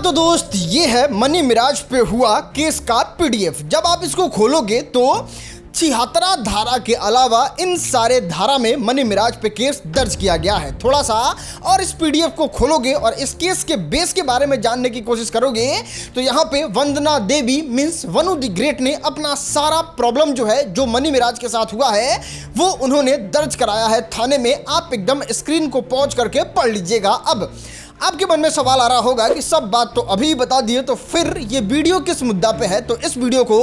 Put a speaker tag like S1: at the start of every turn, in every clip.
S1: तो दोस्त ये है मनी मिराज पे हुआ केस का पीडीएफ। जब आप इसको खोलोगे तो 76 धारा के अलावा इन सारे धारा में मनी मिराज पे केस दर्ज किया गया है। थोड़ा सा और इस पीडीएफ को खोलोगे और इस केस के बेस के बारे में जानने की कोशिश करोगे तो यहाँ पे वंदना देवी मीन्स वनु द ग्रेट ने अपना सारा प्रॉब्लम जो है जो मनी मिराज के साथ हुआ है वो उन्होंने दर्ज कराया है थाने में। आप एकदम स्क्रीन को पॉज करके पढ़ लीजिएगा। अब आपके मन में सवाल आ रहा होगा कि सब बात तो अभी बता दिए तो फिर ये वीडियो किस मुद्दा पे है, तो इस वीडियो को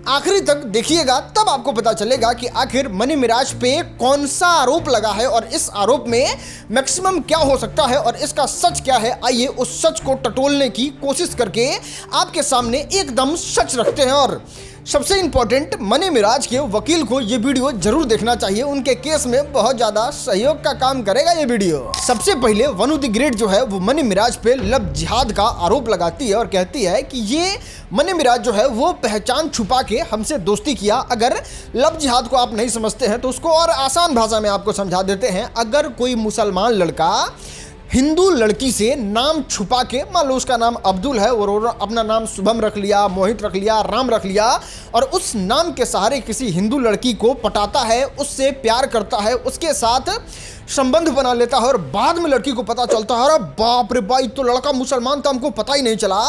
S1: आखिरी तक देखिएगा तब आपको पता चलेगा कि आखिर मनी मिराज पे कौन सा आरोप लगा है और इस आरोप में मैक्सिमम क्या हो सकता है और इसका सच क्या है। आइए उस सच को टटोलने की कोशिश करके आपके सामने एकदम सच रखते हैं। और सबसे इंपॉर्टेंट, मनी मिराज के वकील को ये वीडियो जरूर देखना चाहिए, उनके केस में बहुत ज्यादा सहयोग का काम करेगा ये वीडियो। सबसे पहले वनु द ग्रेट जो है वो मनी मिराज पे लव जिहाद का आरोप लगाती है और कहती है कि ये मनी मिराज जो है वो पहचान छुपा के हमसे दोस्ती किया। अगर लव जिहाद को आप नहीं समझते हैं तो उसको और आसान भाषा में आपको समझा देते हैं। अगर कोई मुसलमान लड़का हिंदू लड़की से नाम छुपा के, मान लो उसका नाम अब्दुल है और अपना नाम शुभम रख लिया, मोहित रख लिया, राम रख लिया और उस नाम के सहारे किसी हिंदू लड़की को पटाता है, उससे प्यार करता है, उसके साथ संबंध बना लेता है और बाद में लड़की को पता चलता है अरे बाप रे भाई तो लड़का मुसलमान था, हमको पता ही नहीं चला,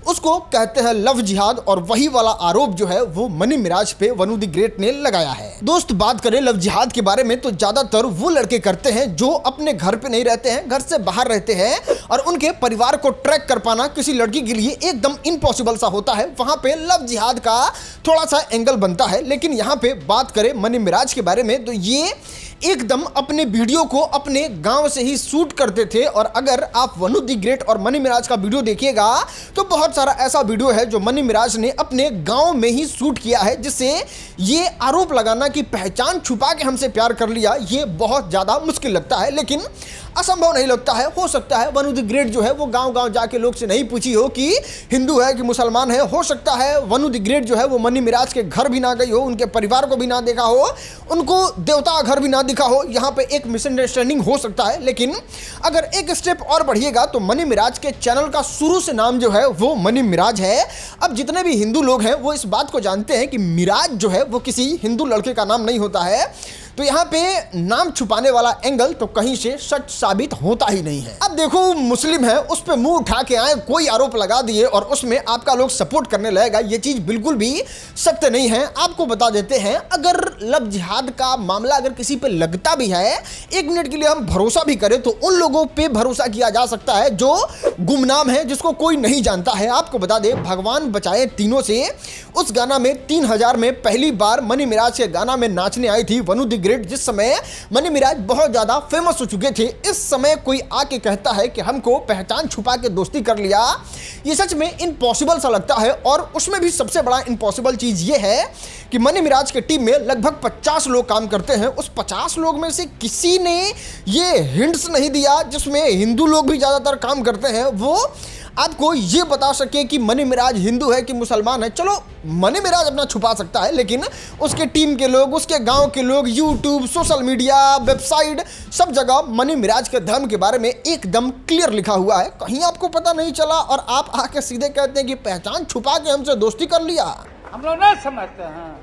S1: उसको कहते हैं लव जिहाद। और वही वाला आरोप जो है वो मनी मिराज पे वनु द ग्रेट ने लगाया है। दोस्त बात करें लव जिहाद के बारे में तो ज्यादातर वो लड़के करते हैं जो अपने घर पे नहीं रहते हैं, घर से बाहर रहते हैं और उनके परिवार को ट्रैक कर पाना किसी लड़की के लिए एकदम इम्पॉसिबल सा होता है। वहां पे लव जिहाद का थोड़ा सा एंगल बनता है। लेकिन यहाँ पे बात करें मनी मिराज के बारे में तो ये एकदम अपने वीडियो को अपने गांव से ही शूट करते थे। और अगर आप वनु द ग्रेट और मनी मिराज का वीडियो देखिएगा तो बहुत सारा ऐसा वीडियो है जो मनी मिराज ने अपने गांव में ही शूट किया है, जिससे ये आरोप लगाना कि पहचान छुपा के हमसे प्यार कर लिया ये बहुत ज्यादा मुश्किल लगता है, लेकिन असंभव नहीं लगता है। हो सकता है वनु द ग्रेट जो है वो गांव गांव जाके लोग से नहीं पूछी हो कि हिंदू है कि मुसलमान है। हो सकता है वनु द ग्रेट जो है वो मनी मिराज के घर भी ना गई हो, उनके परिवार को भी ना देखा हो, उनको देवता घर भी ना दिखा हो। यहाँ पे एक मिसअंडरस्टैंडिंग हो सकता है। लेकिन अगर एक स्टेप और बढ़िएगा तो मनी मिराज के चैनल का शुरू से नाम जो है वो मनी मिराज है। अब जितने भी हिंदू लोग हैं वो इस बात को जानते हैं कि मिराज जो है वो किसी हिंदू लड़के का नाम नहीं होता है, तो यहाँ पे नाम छुपाने वाला एंगल तो कहीं से सच साबित होता ही नहीं है। अब देखो मुस्लिम है, उस पे मुंह उठा के आए, कोई आरोप लगा दिए और उसमें आपका लोग सपोर्ट करने लगेगा, ये चीज बिल्कुल भी सत्य नहीं है। आपको बता देते हैं अगर लव जिहाद का मामला अगर किसी पे लगता भी है, एक मिनट के लिए हम भरोसा भी करें तो उन लोगों पे भरोसा किया जा सकता है जो गुमनाम है, जिसको कोई नहीं जानता है। आपको बता दे भगवान बचाए तीनों से उस गाना में 3000 में पहली बार मनी मिराज के गाना में नाचने आई थी वनु द ग्रेट, जिस समय मनी मिराज बहुत ज्यादा फेमस हो चुके थे। इस समय कोई आके कहता है कि हमको पहचान छुपा के दोस्ती कर लिया, ये सच में इम्पॉसिबल सा लगता है। और उसमें भी सबसे बड़ा इम्पॉसिबल चीज ये है कि मनी मिराज के टीम में लगभग 50 लोग काम करते हैं। उस 50 लोग में से किसी ने ये हिंट्स नहीं दिया, जिसमें हिंदू लोग भी ज्यादातर काम करते हैं, वो आपको ये बता सके कि मनी मिराज हिंदू है कि मुसलमान है। चलो मनी मिराज अपना छुपा सकता है, लेकिन उसके टीम के लोग, उसके गांव के लोग, यूट्यूब, सोशल मीडिया, वेबसाइट, सब जगह मनी मिराज के धर्म के बारे में एकदम क्लियर लिखा हुआ है। कहीं आपको पता नहीं चला और आप आके सीधे कहते हैं कि पहचान छुपा के हमसे दोस्ती कर लिया।
S2: हम लोग नहीं समझते हैं।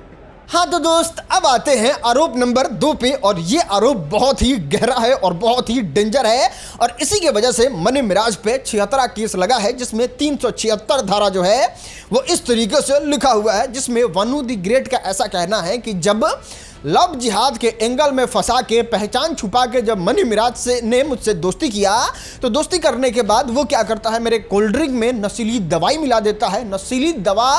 S1: हाँ तो दोस्त अब आते हैं आरोप नंबर 2 पे, और ये आरोप बहुत ही गहरा है और बहुत ही डेंजर है और इसी की वजह से मनी मिराज पे 76 केस लगा है, जिसमें 376 धारा जो है वो इस तरीके से लिखा हुआ है, जिसमें वनु द ग्रेट का ऐसा कहना है कि जब लव जिहाद के एंगल में फंसा के पहचान छुपा के जब मनी मिराज से ने मुझसे दोस्ती किया तो दोस्ती करने के बाद वो क्या करता है, मेरे कोल्ड ड्रिंक में नशीली दवाई मिला देता है। नशीली दवा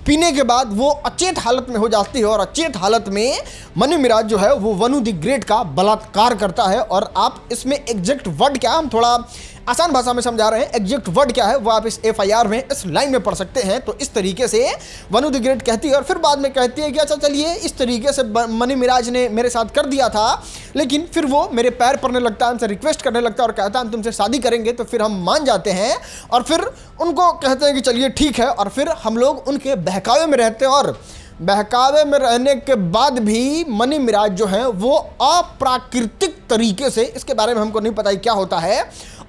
S1: पीने के बाद वो अचेत हालत में हो जाती है और अचेत हालत में मनी मिराज जो है वो वनु द ग्रेट का बलात्कार करता है। और आप इसमें एग्जैक्ट वर्ड क्या, हम थोड़ा आसान भाषा में समझा रहे हैं, एग्जैक्ट वर्ड क्या है वो आप इस एफआईआर में इस लाइन में पढ़ सकते हैं। तो इस तरीके से वनु द ग्रेट कहती है और फिर बाद में कहती है कि अच्छा चलिए इस तरीके से मनी मिराज ने मेरे साथ कर दिया था, लेकिन फिर वो मेरे पैर पड़ने लगता है, हमसे रिक्वेस्ट करने लगता है और कहता है हम तुमसे शादी करेंगे, तो फिर हम मान जाते हैं और फिर उनको कहते हैं कि चलिए ठीक है। और फिर हम लोग उनके बहकावे में रहते हैं और बहकावे में रहने के बाद भी मनी मिराज जो है वो अप्राकृतिक तरीके से, इसके बारे में हमको नहीं पता क्या होता है,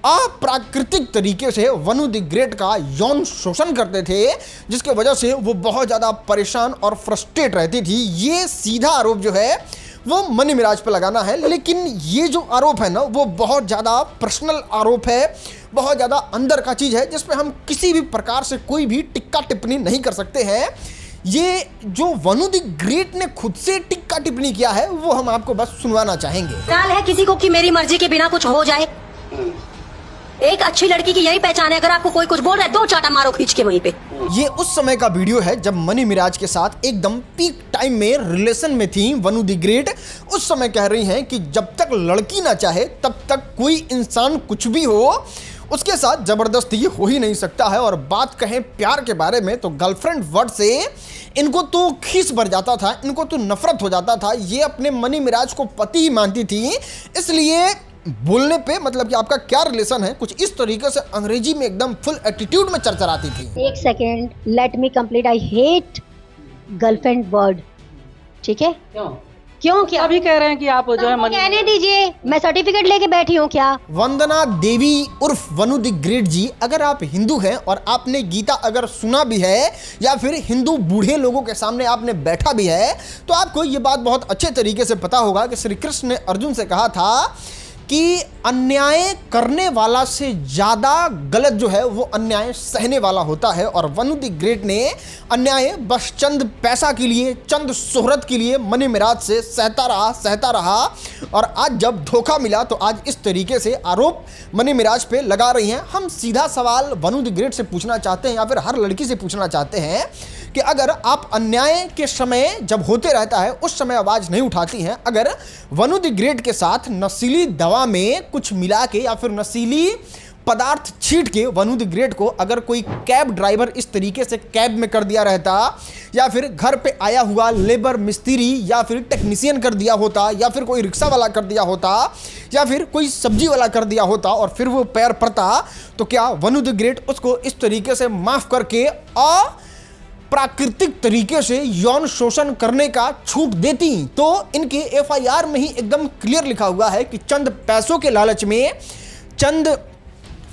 S1: अप्राकृतिक तरीके से वनु द ग्रेट का यौन शोषण करते थे, जिसके वजह से वो बहुत ज़्यादा परेशान और फ्रस्ट्रेट रहती थी। ये सीधा आरोप जो है वो मनी मिराज पे लगाना है, लेकिन ये जो आरोप है ना वो बहुत ज़्यादा पर्सनल आरोप है, बहुत ज़्यादा अंदर का चीज़ है, जिस पे हम किसी भी प्रकार से कोई भी टिक्का टिप्पणी नहीं कर सकते हैं। ये जो वनु द ग्रेट ने खुद से टिक्का टिप्पणी किया है वो हम आपको बस सुनवाना चाहेंगे।
S3: ख्याल है किसी को कि मेरी मर्जी के बिना कुछ हो जाए? एक अच्छी लड़की की यही पहचान है, अगर आपको कोई कुछ बोल रहा है 2 चाटा मारो खींच के वहीं पे।
S1: ये उस समय का वीडियो है जब मनी मिराज के साथ एकदम पीक टाइम में रिलेशन में थी वनु द ग्रेट। उस समय कह रही हैं कि जब तक लड़की ना चाहे तब तक कोई इंसान कुछ भी हो उसके साथ जबरदस्ती हो ही नहीं सकता है। और बात कहें प्यार के बारे में तो गर्लफ्रेंड वर्ड से इनको तो खीस भर जाता था, इनको तो नफरत हो जाता था। ये अपने मनी मिराज को पति ही मानती थी, इसलिए बोलने पे मतलब कि आपका क्या रिलेशन है कुछ इस तरीके से अंग्रेजी में एकदम फुल एटीट्यूड में चरचराती थी।
S3: एक second, let me complete. I hate girlfriend word. ठीक है, क्यों क्या
S4: अभी कह रहे हैं कि आप जो है
S3: कहने दीजिए, मैं सर्टिफिकेट लेके बैठी हूँ क्या?
S1: वंदना देवी उर्फ वनु द ग्रेट जी, अगर आप हिंदू हैं और आपने गीता अगर सुना भी है या फिर हिंदू बूढ़े लोगों के सामने आपने बैठा भी है तो आपको ये बात बहुत अच्छे तरीके से पता होगा कि श्री कृष्ण ने अर्जुन से कहा था कि अन्याय करने वाला से ज़्यादा गलत जो है वो अन्याय सहने वाला होता है। और वनु द ग्रेट ने अन्याय बस चंद पैसा के लिए, चंद शोहरत के लिए मनी मिराज से सहता रहा और आज जब धोखा मिला तो आज इस तरीके से आरोप मनी मिराज पे लगा रही हैं। हम सीधा सवाल वनु द ग्रेट से पूछना चाहते हैं या फिर हर लड़की से पूछना चाहते हैं कि अगर आप अन्याय के समय जब होते रहता है उस समय आवाज़ नहीं उठाती हैं, अगर वनु द ग्रेट के साथ नशीली दवा में कुछ मिला के या फिर नशीली पदार्थ छीट के वनु द ग्रेट को अगर कोई कैब ड्राइवर इस तरीके से कैब में कर दिया रहता या फिर घर पे आया हुआ लेबर मिस्त्री या फिर टेक्नीशियन कर दिया होता या फिर कोई रिक्शा वाला कर दिया होता या फिर कोई सब्जी वाला कर दिया होता और फिर वो पैर पड़ता, तो क्या वनु द ग्रेट उसको इस तरीके से माफ़ करके प्राकृतिक तरीके से यौन शोषण करने का छूट देती? तो इनके एफआईआर में ही एकदम क्लियर लिखा हुआ है कि चंद पैसों के लालच में, चंद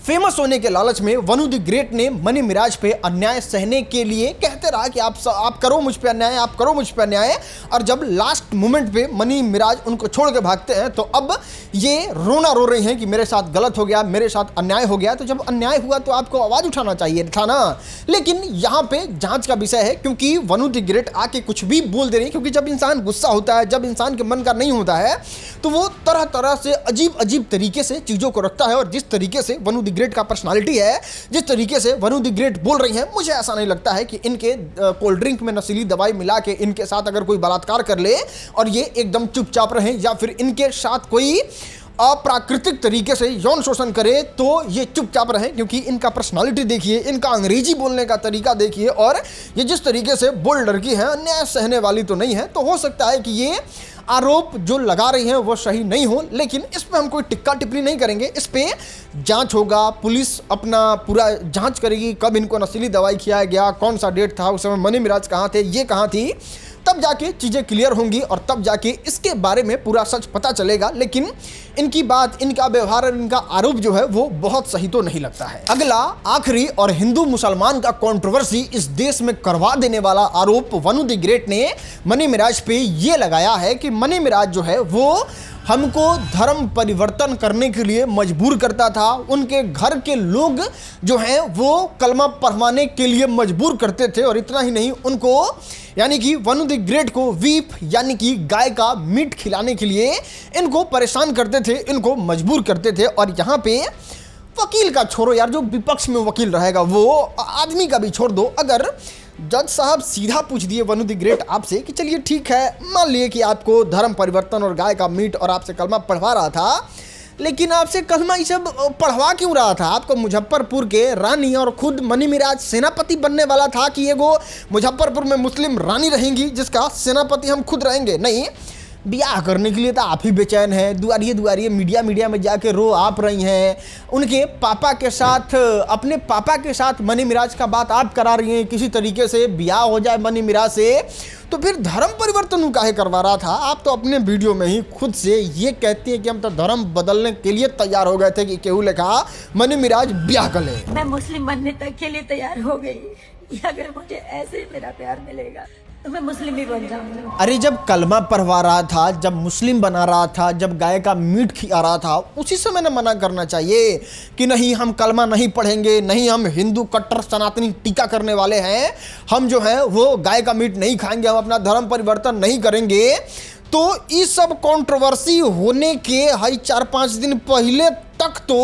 S1: फेमस होने के लालच में वनु द ग्रेट ने मनी मिराज पे अन्याय सहने के लिए कहते रहा कि आप करो मुझ पे अन्याय, आप करो मुझ पे अन्याय। और जब लास्ट मोमेंट पे मनी मिराज उनको छोड़ के भागते हैं तो अब ये रोना रो रही हैं कि मेरे साथ गलत हो गया, मेरे साथ अन्याय हो गया। तो जब अन्याय हुआ तो आपको आवाज़ उठाना चाहिए था ना। लेकिन यहाँ पे जांच का विषय है, क्योंकि वनु द ग्रेट आके कुछ भी बोल दे रही है। क्योंकि जब इंसान गुस्सा होता है, जब इंसान के मन का नहीं होता है तो वो तरह तरह से अजीब अजीब तरीके से चीज़ों को रखता है। और जिस तरीके से वनु द ग्रेट का पर्सनालिटी है, जिस तरीके से वनु द ग्रेट बोल रही हैं, मुझे ऐसा नहीं लगता है कि इनके कोल्ड ड्रिंक में नशीली दवाई मिला के इनके साथ अगर कोई बलात्कार कर ले और ये एकदम चुपचाप रहें या फिर इनके साथ कोई अप्राकृतिक तरीके से यौन शोषण करे तो ये चुपचाप रहे। क्योंकि इनका पर्सनालिटी देखिए, इनका अंग्रेजी बोलने का तरीका देखिए और ये जिस तरीके से बोल्ड लड़की है, अन्याय सहने वाली तो नहीं है। तो हो सकता है कि ये आरोप जो लगा रही हैं वो सही नहीं हो, लेकिन इस पर हम कोई टिक्का टिप्पणी नहीं करेंगे। इस पे जांच होगा, पुलिस अपना पूरा जांच करेगी, कब इनको नशीली दवाई खिलाया गया, कौन सा डेट था, उस समय मनी मिराज कहाँ थे, ये कहाँ थी, तब जाके चीज़ें क्लियर होंगी और तब जाके इसके बारे में पूरा सच पता चलेगा। लेकिन इनकी बात, इनका व्यवहार और इनका आरोप जो है वो बहुत सही तो नहीं लगता है। अगला, आखिरी और हिंदू मुसलमान का कंट्रोवर्सी इस देश में करवा देने वाला आरोप वनु द ग्रेट ने मनी मिराज पे ये लगाया है कि मनी मिराज जो है वो हमको धर्म परिवर्तन करने के लिए मजबूर करता था। उनके घर के लोग जो हैं वो कलमा पढ़वाने के लिए मजबूर करते थे और इतना ही नहीं, उनको यानी कि वनु द ग्रेट को वीप यानी कि गाय का मीट खिलाने के लिए इनको परेशान करते थे, इनको मजबूर करते थे। और यहाँ पे वकील का छोड़ो यार, जो विपक्ष में वकील रहेगा वो आदमी का भी छोड़ दो। अगर जज साहब सीधा पूछ दिए वनु द ग्रेट आपसे कि चलिए ठीक है, मान लिए कि आपको धर्म परिवर्तन और गाय का मीट और आपसे कलमा पढ़वा रहा था, लेकिन आपसे कलमा ये सब पढ़वा क्यों रहा था? आपको मुजफ्फरपुर के रानी और खुद मनी मिराज सेनापति बनने वाला था कि एगो मुजफ्फरपुर में मुस्लिम रानी रहेंगी जिसका सेनापति हम खुद रहेंगे? नहीं, ब्याह करने के लिए तो आप ही बेचैन हैं, दुआरिये मीडिया में जाके रो आप रही हैं। उनके पापा के साथ, अपने पापा के साथ मनी मिराज का बात आप करा रही हैं, किसी तरीके से ब्याह हो जाए मनी मिराज से। तो फिर धर्म परिवर्तन काहे करवा रहा था? आप तो अपने वीडियो में ही खुद से ये कहती हैं कि हम तो धर्म बदलने के लिए तैयार हो गए थे कि केहू लिखा मनी मिराज ब्याह कर ले।
S4: मैं मुस्लिम बनने तक के लिए तैयार हो गई। अगर मुझे ऐसे ही मेरा प्यार मिलेगा तो मैं मुस्लिम ही बन जाऊंगा।
S1: अरे जब कलमा पढ़वा रहा था, जब मुस्लिम बना रहा था, जब गाय का मीट खिला रहा था, उसी समय न मना करना चाहिए कि नहीं हम कलमा नहीं पढ़ेंगे, नहीं हम हिंदू कट्टर सनातनी टीका करने वाले हैं, हम जो है वो गाय का मीट नहीं खाएंगे, हम अपना धर्म परिवर्तन नहीं करेंगे। तो इस सब कंट्रोवर्सी होने के 4-5 दिन पहले तक तो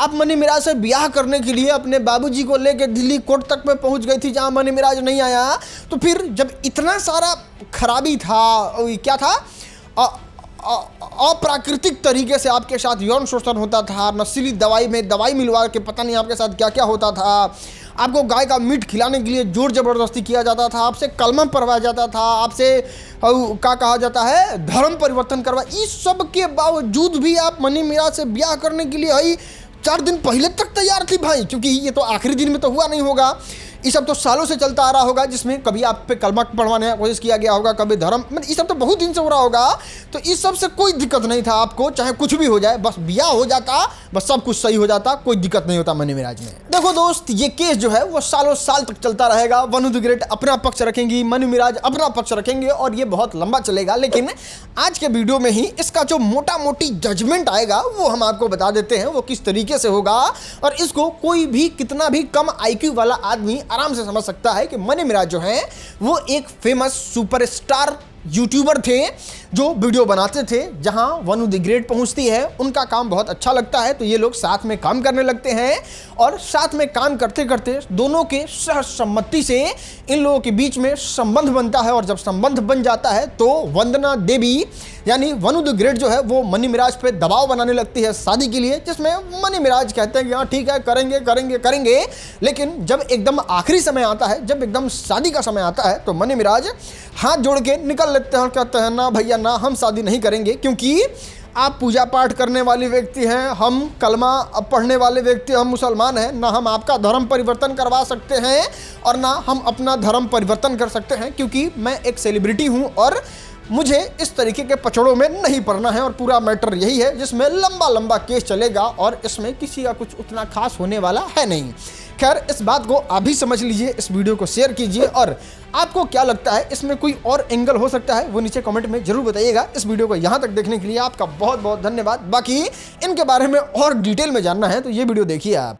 S1: आप मनी मिराज से ब्याह करने के लिए अपने बाबूजी को लेकर दिल्ली कोर्ट तक में पहुंच गई थी, जहां मनी मिराज नहीं आया। तो फिर जब इतना सारा खराबी था, क्या था, अप्राकृतिक तरीके से आपके साथ यौन शोषण होता था, नशीली दवाई में दवाई मिलवा के पता नहीं आपके साथ क्या क्या होता था, आपको गाय का मीट खिलाने के लिए जोर जबरदस्ती किया जाता था, आपसे कलमा पढ़वाया जाता था, आपसे क्या कहा जाता है धर्म परिवर्तन करवा, इस सब के बावजूद भी आप मनी मिराज से ब्याह करने के लिए 4 दिन पहले तक तैयार थी भाई। क्योंकि ये तो आखिरी दिन में तो हुआ नहीं होगा, ये सब तो सालों से चलता आ रहा होगा, जिसमें कभी आप पे कलमा पढ़वाने का कोशिश किया गया होगा, कभी धर्म, मतलब ये सब तो बहुत दिन से हो रहा होगा। तो इस सब से कोई दिक्कत नहीं था आपको, चाहे कुछ भी हो जाए, बस ब्याह हो जाता, बस सब कुछ सही हो जाता, कोई दिक्कत नहीं होता मनी मिराज में। देखो दोस्त, ये केस जो है वो सालों साल तक चलता रहेगा। वनु द ग्रेट अपना पक्ष रखेंगी, मनी मिराज अपना पक्ष रखेंगे, और ये बहुत लंबा चलेगा। लेकिन आज के वीडियो में ही इसका जो मोटा मोटी जजमेंट आएगा वो हम आपको बता देते हैं, वो किस तरीके से होगा, और इसको कोई भी कितना भी कम IQ वाला आदमी आराम से समझ सकता है कि मनी मिराज जो है वो एक फेमस सुपरस्टार यूट्यूबर थे, जो वीडियो बनाते थे, जहां वनु द ग्रेट पहुंचती है, उनका काम बहुत अच्छा लगता है, तो ये लोग साथ में काम करने लगते हैं, और साथ में काम करते करते दोनों के सहसम्मति से इन लोगों के बीच में संबंध बनता है। और जब संबंध बन जाता है तो वंदना देवी यानी वनु द ग्रेट जो है वो मनी मिराज पे दबाव बनाने लगती है शादी के लिए, जिसमें मनी मिराज कहते हैं कि हाँ ठीक है, करेंगे करेंगे करेंगे। लेकिन जब एकदम आखिरी समय आता है, जब एकदम शादी का समय आता है, तो मनी मिराज हाथ जोड़ के निकल लेते हैं और कहते हैं ना भैया ना, हम शादी नहीं करेंगे, क्योंकि आप पूजा पाठ करने वाले व्यक्ति हैं, हम कलमा पढ़ने वाले व्यक्ति, हम मुसलमान हैं, ना हम आपका धर्म परिवर्तन करवा सकते हैं और ना हम अपना धर्म परिवर्तन कर सकते हैं, क्योंकि मैं एक सेलिब्रिटी हूं और मुझे इस तरीके के पचड़ों में नहीं पड़ना है। और पूरा मैटर यही है, जिसमें लंबा लंबा केस चलेगा और इसमें किसी का कुछ उतना खास होने वाला है नहीं। खैर, इस बात को आप भी समझ लीजिए, इस वीडियो को शेयर कीजिए, और आपको क्या लगता है इसमें कोई और एंगल हो सकता है वो नीचे कमेंट में जरूर बताइएगा। इस वीडियो को यहाँ तक देखने के लिए आपका बहुत बहुत धन्यवाद। बाकी इनके बारे में और डिटेल में जानना है तो ये वीडियो देखिए आप।